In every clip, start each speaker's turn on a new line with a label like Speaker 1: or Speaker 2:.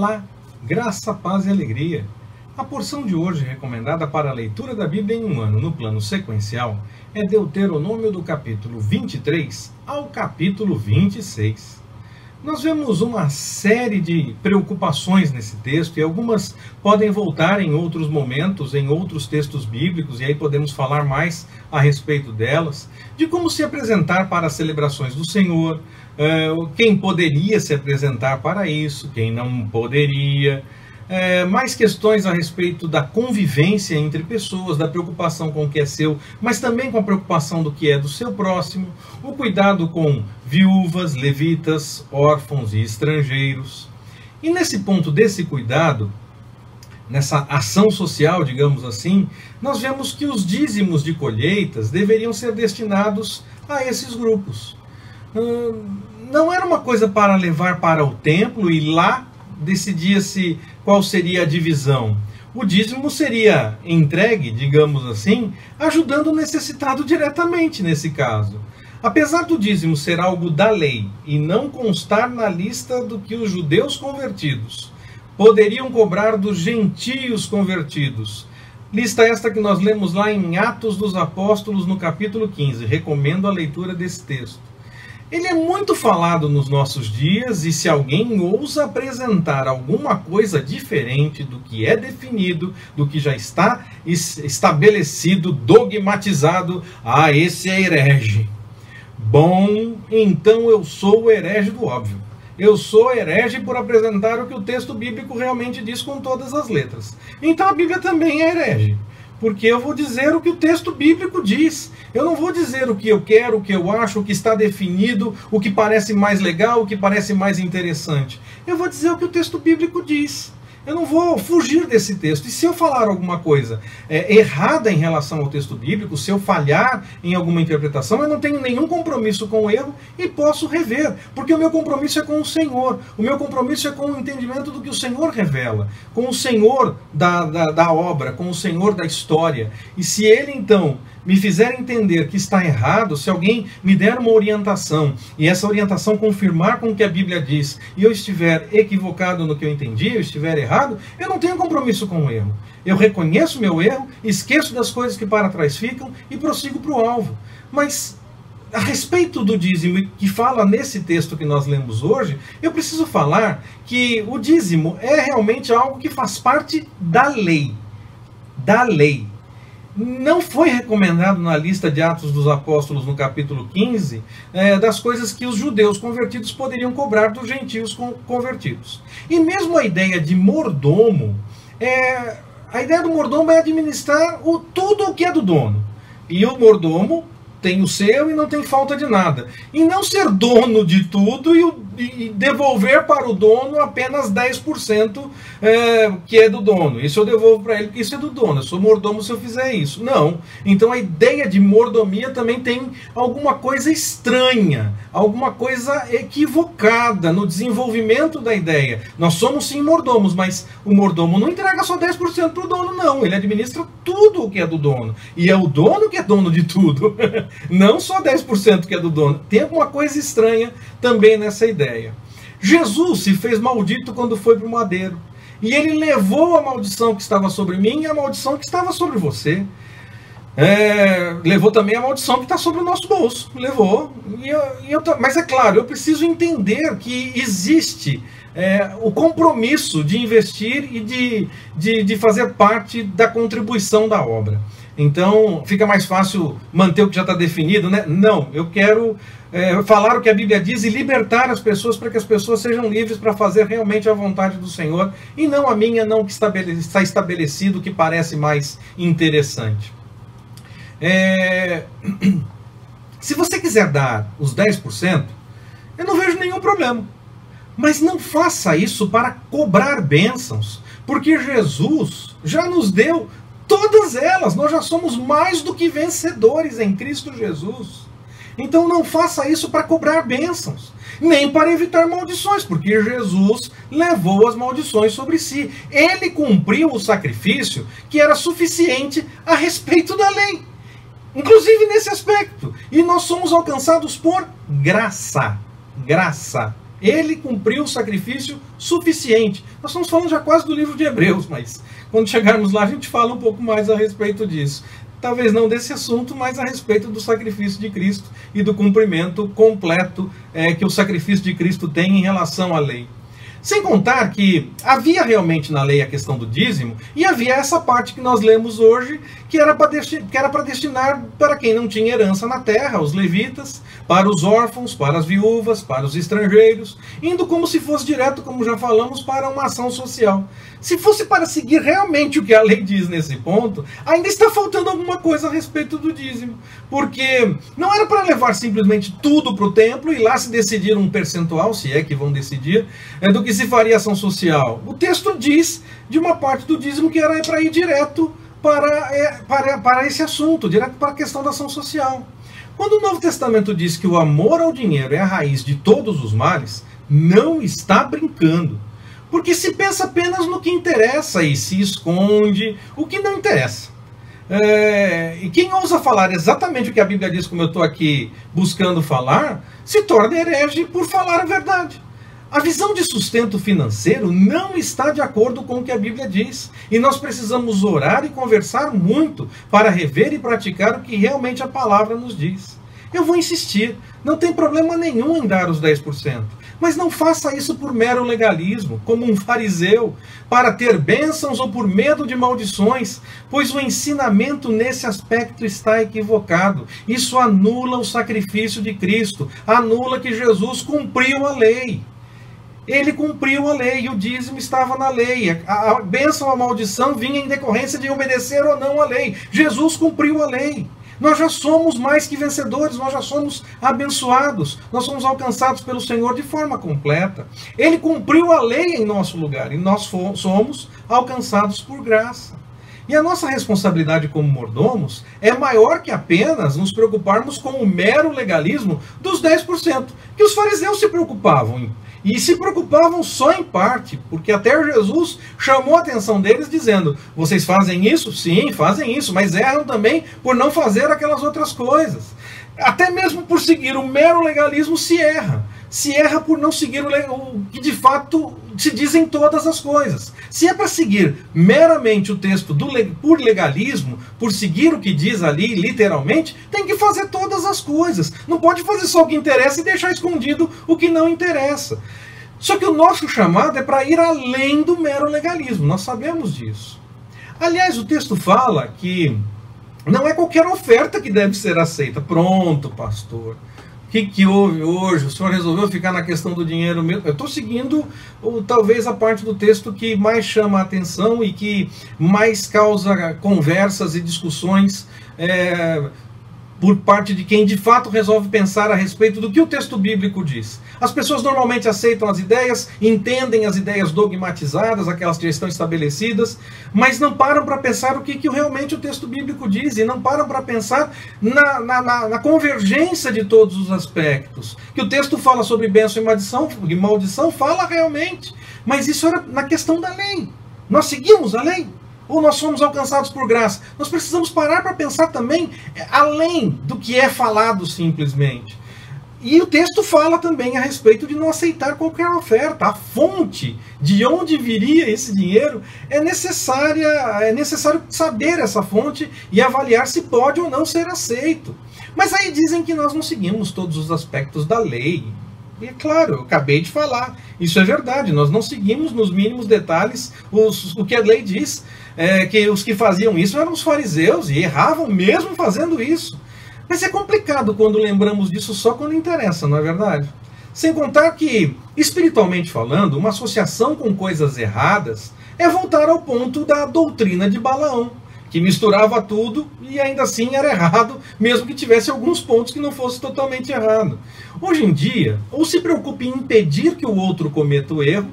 Speaker 1: Olá, graça, paz e alegria. A porção de hoje recomendada para a leitura da Bíblia em um ano no plano sequencial é Deuteronômio do capítulo 23 ao capítulo 26. Nós vemos uma série de preocupações nesse texto e algumas podem voltar em outros momentos, em outros textos bíblicos, e aí podemos falar mais a respeito delas, de como se apresentar para as celebrações do Senhor, quem poderia se apresentar para isso, quem não poderia, mais questões a respeito da convivência entre pessoas, da preocupação com o que é seu, mas também com a preocupação do que é do seu próximo, o cuidado com viúvas, levitas, órfãos e estrangeiros. E nesse ponto desse cuidado, nessa ação social, digamos assim, nós vemos que os dízimos de colheitas deveriam ser destinados a esses grupos. Não era uma coisa para levar para o templo e lá decidia-se qual seria a divisão. O dízimo seria entregue, digamos assim, ajudando o necessitado diretamente nesse caso. Apesar do dízimo ser algo da lei e não constar na lista do que os judeus convertidos poderiam cobrar dos gentios convertidos, lista esta que nós lemos lá em Atos dos Apóstolos no capítulo 15, recomendo a leitura desse texto. Ele é muito falado nos nossos dias e se alguém ousa apresentar alguma coisa diferente do que é definido, do que já está estabelecido, dogmatizado, esse é herege. Bom, então eu sou o herege do óbvio. Eu sou herege por apresentar o que o texto bíblico realmente diz com todas as letras. Então a Bíblia também é herege. Porque eu vou dizer o que o texto bíblico diz. Eu não vou dizer o que eu quero, o que eu acho, o que está definido, o que parece mais legal, o que parece mais interessante. Eu vou dizer o que o texto bíblico diz. Eu não vou fugir desse texto. E se eu falar alguma coisa errada em relação ao texto bíblico, se eu falhar em alguma interpretação, eu não tenho nenhum compromisso com o erro e posso rever. Porque o meu compromisso é com o Senhor. O meu compromisso é com o entendimento do que o Senhor revela. Com o Senhor da obra, com o Senhor da história. E se Ele, então, me fizer entender que está errado, se alguém me der uma orientação e essa orientação confirmar com o que a Bíblia diz e eu estiver equivocado no que eu entendi, eu estiver errado, eu não tenho compromisso com o erro. Eu reconheço meu erro, esqueço das coisas que para trás ficam e prossigo para o alvo. Mas a respeito do dízimo que fala nesse texto que nós lemos hoje, eu preciso falar que o dízimo é realmente algo que faz parte da lei. Da lei. Não foi recomendado na lista de Atos dos Apóstolos no capítulo 15 das coisas que os judeus convertidos poderiam cobrar dos gentios convertidos. E mesmo a ideia de mordomo, a ideia do mordomo é administrar tudo o que é do dono. E o mordomo tem o seu e não tem falta de nada. E não ser dono de tudo e devolver para o dono apenas 10% que é do dono. Isso eu devolvo para ele porque isso é do dono. Eu sou mordomo se eu fizer isso. Não. Então a ideia de mordomia também tem alguma coisa estranha, alguma coisa equivocada no desenvolvimento da ideia. Nós somos sim mordomos, mas o mordomo não entrega só 10% para o dono, não. Ele administra tudo o que é do dono. E é o dono que é dono de tudo. Não só 10% que é do dono. Tem alguma coisa estranha também nessa ideia. Jesus se fez maldito quando foi para o madeiro. E ele levou a maldição que estava sobre mim e a maldição que estava sobre você. Levou também a maldição que está sobre o nosso bolso. Levou. Mas é claro, eu preciso entender que existe o compromisso de investir e de fazer parte da contribuição da obra. Então, fica mais fácil manter o que já está definido, né? Não, eu quero falar o que a Bíblia diz e libertar as pessoas para que as pessoas sejam livres para fazer realmente a vontade do Senhor e não a minha, não que está estabelecido, que parece mais interessante. Se você quiser dar os 10%, eu não vejo nenhum problema. Mas não faça isso para cobrar bênçãos, porque Jesus já nos deu todas elas. Nós já somos mais do que vencedores em Cristo Jesus. Então não faça isso para cobrar bênçãos, nem para evitar maldições, porque Jesus levou as maldições sobre si. Ele cumpriu o sacrifício que era suficiente a respeito da lei, inclusive nesse aspecto. E nós somos alcançados por graça. Graça. Ele cumpriu o sacrifício suficiente. Nós estamos falando já quase do livro de Hebreus, mas quando chegarmos lá a gente fala um pouco mais a respeito disso. Talvez não desse assunto, mas a respeito do sacrifício de Cristo e do cumprimento completo que o sacrifício de Cristo tem em relação à lei. Sem contar que havia realmente na lei a questão do dízimo, e havia essa parte que nós lemos hoje, que era para destinar para quem não tinha herança na terra, os levitas, para os órfãos, para as viúvas, para os estrangeiros, indo como se fosse direto, como já falamos, para uma ação social. Se fosse para seguir realmente o que a lei diz nesse ponto, ainda está faltando alguma coisa a respeito do dízimo. Porque não era para levar simplesmente tudo para o templo e lá se decidir um percentual, se é que vão decidir, do que se faria ação social. O texto diz de uma parte do dízimo que era para ir direto para esse assunto, direto para a questão da ação social. Quando o Novo Testamento diz que o amor ao dinheiro é a raiz de todos os males, não está brincando. Porque se pensa apenas no que interessa e se esconde o que não interessa. E quem ousa falar exatamente o que a Bíblia diz, como eu estou aqui buscando falar, se torna herege por falar a verdade. A visão de sustento financeiro não está de acordo com o que a Bíblia diz. E nós precisamos orar e conversar muito para rever e praticar o que realmente a palavra nos diz. Eu vou insistir, não tem problema nenhum em dar os 10%. Mas não faça isso por mero legalismo, como um fariseu, para ter bênçãos ou por medo de maldições, pois o ensinamento nesse aspecto está equivocado. Isso anula o sacrifício de Cristo, anula que Jesus cumpriu a lei. Ele cumpriu a lei, e o dízimo estava na lei. A bênção ou a maldição vinha em decorrência de obedecer ou não a lei. Jesus cumpriu a lei. Nós já somos mais que vencedores, nós já somos abençoados, nós somos alcançados pelo Senhor de forma completa. Ele cumpriu a lei em nosso lugar, e nós somos alcançados por graça. E a nossa responsabilidade como mordomos é maior que apenas nos preocuparmos com o mero legalismo dos 10%, que os fariseus se preocupavam. E se preocupavam só em parte, porque até Jesus chamou a atenção deles dizendo: vocês fazem isso? Sim, fazem isso, mas erram também por não fazer aquelas outras coisas. Até mesmo por seguir o mero legalismo se erra. Se erra por não seguir o que de fato se dizem todas as coisas. Se é para seguir meramente o texto por legalismo, por seguir o que diz ali literalmente, tem que fazer todas as coisas. Não pode fazer só o que interessa e deixar escondido o que não interessa. Só que o nosso chamado é para ir além do mero legalismo, nós sabemos disso. Aliás, o texto fala que não é qualquer oferta que deve ser aceita. Pronto, pastor. O que houve hoje? O senhor resolveu ficar na questão do dinheiro mesmo? Eu estou seguindo talvez a parte do texto que mais chama a atenção e que mais causa conversas e discussões por parte de quem de fato resolve pensar a respeito do que o texto bíblico diz. As pessoas normalmente aceitam as ideias, entendem as ideias dogmatizadas, aquelas que já estão estabelecidas, mas não param para pensar o que realmente o texto bíblico diz, e não param para pensar na convergência de todos os aspectos. Que o texto fala sobre bênção e maldição fala realmente, mas isso era na questão da lei. Nós seguimos a lei? Ou nós somos alcançados por graça? Nós precisamos parar para pensar também além do que é falado simplesmente. E o texto fala também a respeito de não aceitar qualquer oferta. A fonte de onde viria esse dinheiro é necessário saber essa fonte e avaliar se pode ou não ser aceito. Mas aí dizem que nós não seguimos todos os aspectos da lei. E é claro, eu acabei de falar, isso é verdade, nós não seguimos nos mínimos detalhes o que a lei diz, que os que faziam isso eram os fariseus e erravam mesmo fazendo isso. Mas é complicado quando lembramos disso só quando interessa, não é verdade? Sem contar que, espiritualmente falando, uma associação com coisas erradas é voltar ao ponto da doutrina de Balaão, que misturava tudo e ainda assim era errado, mesmo que tivesse alguns pontos que não fosse totalmente errado. Hoje em dia, ou se preocupa em impedir que o outro cometa o erro,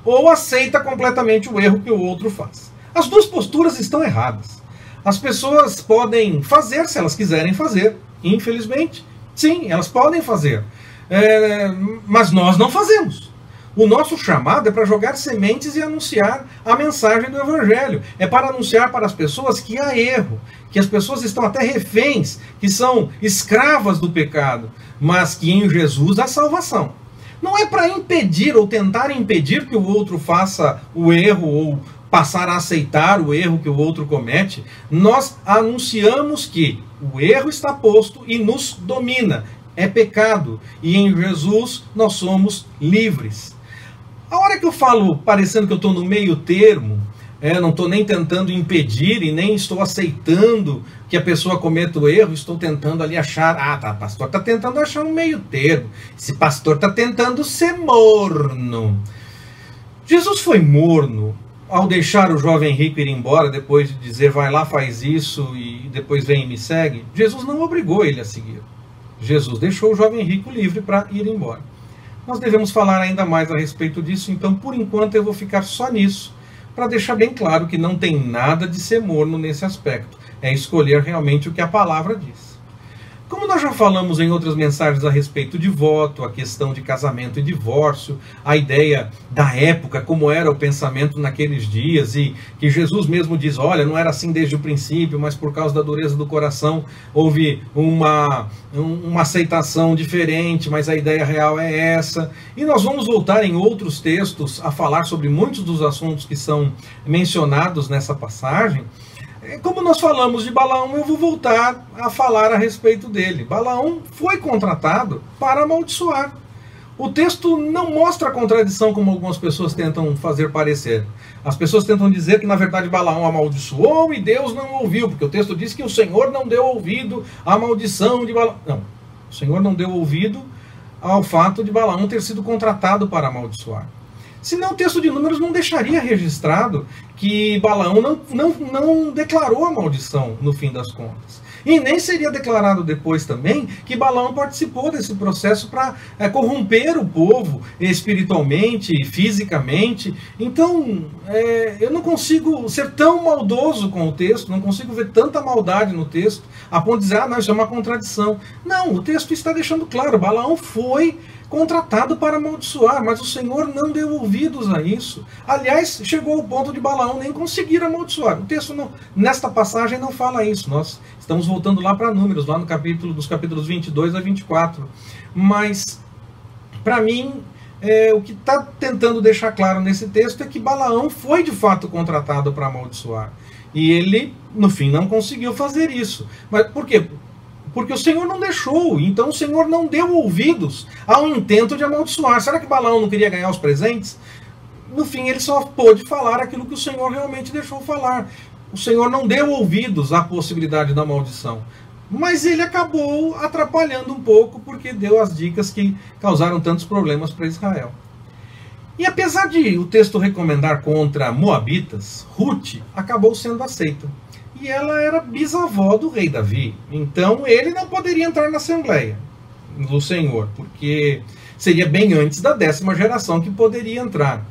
Speaker 1: ou aceita completamente o erro que o outro faz. As duas posturas estão erradas. As pessoas podem fazer se elas quiserem fazer, infelizmente. Sim, elas podem fazer. Mas nós não fazemos. O nosso chamado é para jogar sementes e anunciar a mensagem do Evangelho. É para anunciar para as pessoas que há erro, que as pessoas estão até reféns, que são escravas do pecado, mas que em Jesus há salvação. Não é para impedir ou tentar impedir que o outro faça o erro ou passar a aceitar o erro que o outro comete. Nós anunciamos que o erro está posto e nos domina. É pecado. E em Jesus nós somos livres. A hora que eu falo parecendo que eu estou no meio termo, não estou nem tentando impedir e nem estou aceitando que a pessoa cometa o erro, estou tentando ali achar, o pastor está tentando achar um meio termo, esse pastor está tentando ser morno. Jesus foi morno ao deixar o jovem rico ir embora, depois de dizer, vai lá, faz isso e depois vem e me segue. Jesus não obrigou ele a seguir. Jesus deixou o jovem rico livre para ir embora. Nós devemos falar ainda mais a respeito disso, então por enquanto eu vou ficar só nisso, para deixar bem claro que não tem nada de ser morno nesse aspecto. É escolher realmente o que a palavra diz. Como nós já falamos em outras mensagens a respeito de voto, a questão de casamento e divórcio, a ideia da época, como era o pensamento naqueles dias, e que Jesus mesmo diz, olha, não era assim desde o princípio, mas por causa da dureza do coração houve uma aceitação diferente, mas a ideia real é essa. E nós vamos voltar em outros textos a falar sobre muitos dos assuntos que são mencionados nessa passagem. Como nós falamos de Balaão, eu vou voltar a falar a respeito dele. Balaão foi contratado para amaldiçoar. O texto não mostra a contradição como algumas pessoas tentam fazer parecer. As pessoas tentam dizer que na verdade Balaão amaldiçoou e Deus não ouviu, porque o texto diz que o Senhor não deu ouvido à maldição de Balaão. Não, o Senhor não deu ouvido ao fato de Balaão ter sido contratado para amaldiçoar. Senão o texto de Números não deixaria registrado que Balaão não declarou a maldição no fim das contas. E nem seria declarado depois também que Balaão participou desse processo para corromper o povo espiritualmente, fisicamente. Então, eu não consigo ser tão maldoso com o texto, não consigo ver tanta maldade no texto, a ponto de dizer, não, isso é uma contradição. Não, o texto está deixando claro, Balaão foi contratado para amaldiçoar, mas o Senhor não deu ouvidos a isso. Aliás, chegou ao ponto de Balaão nem conseguir amaldiçoar. O texto nesta passagem não fala isso. Nós estamos voltando lá para Números, lá nos capítulos 22 a 24. Mas, para mim, o que está tentando deixar claro nesse texto é que Balaão foi de fato contratado para amaldiçoar. E ele, no fim, não conseguiu fazer isso. Mas por quê? Porque o Senhor não deixou, então o Senhor não deu ouvidos ao intento de amaldiçoar. Será que Balaão não queria ganhar os presentes? No fim, ele só pôde falar aquilo que o Senhor realmente deixou falar. O Senhor não deu ouvidos à possibilidade da maldição. Mas ele acabou atrapalhando um pouco, porque deu as dicas que causaram tantos problemas para Israel. E apesar de o texto recomendar contra Moabitas, Ruth acabou sendo aceita. E ela era bisavó do rei Davi. Então ele não poderia entrar na Assembleia do Senhor, porque seria bem antes da 10ª geração que poderia entrar.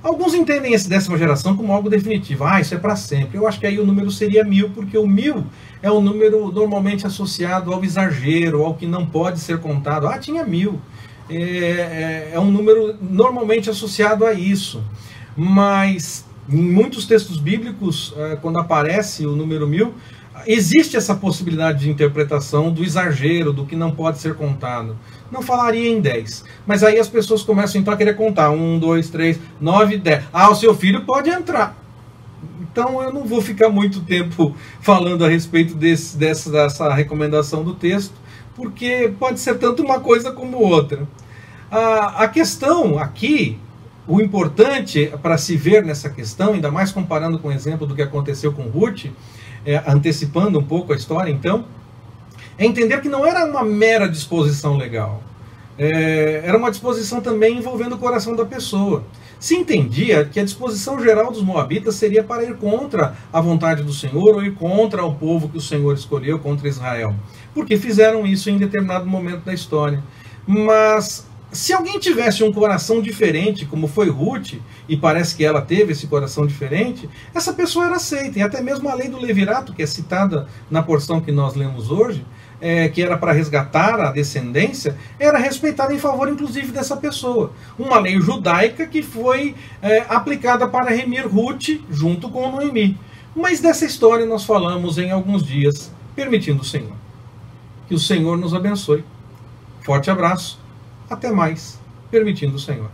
Speaker 1: Alguns entendem essa 10ª geração como algo definitivo. Isso é para sempre. Eu acho que aí o número seria 1000, porque o 1000 é um número normalmente associado ao exagero, ao que não pode ser contado. Tinha 1000. É um número normalmente associado a isso. Mas em muitos textos bíblicos, quando aparece o número 1000, existe essa possibilidade de interpretação do exagero, do que não pode ser contado. Não falaria em 10. Mas aí as pessoas começam então a querer contar. 1, 2, 3, 9, 10. O seu filho pode entrar. Então eu não vou ficar muito tempo falando a respeito dessa recomendação do texto, porque pode ser tanto uma coisa como outra. A questão aqui, o importante para se ver nessa questão, ainda mais comparando com o exemplo do que aconteceu com Ruth, antecipando um pouco a história então, é entender que não era uma mera disposição legal. Era uma disposição também envolvendo o coração da pessoa. Se entendia que a disposição geral dos moabitas seria para ir contra a vontade do Senhor ou ir contra o povo que o Senhor escolheu, contra Israel. Porque fizeram isso em determinado momento da história. Mas se alguém tivesse um coração diferente, como foi Ruth, e parece que ela teve esse coração diferente, essa pessoa era aceita. E até mesmo a lei do levirato, que é citada na porção que nós lemos hoje, que era para resgatar a descendência, era respeitada em favor inclusive dessa pessoa. Uma lei judaica que foi aplicada para remir Ruth junto com Noemi. Mas dessa história nós falamos em alguns dias, permitindo o Senhor. Que o Senhor nos abençoe. Forte abraço. Até mais. permitindo o Senhor.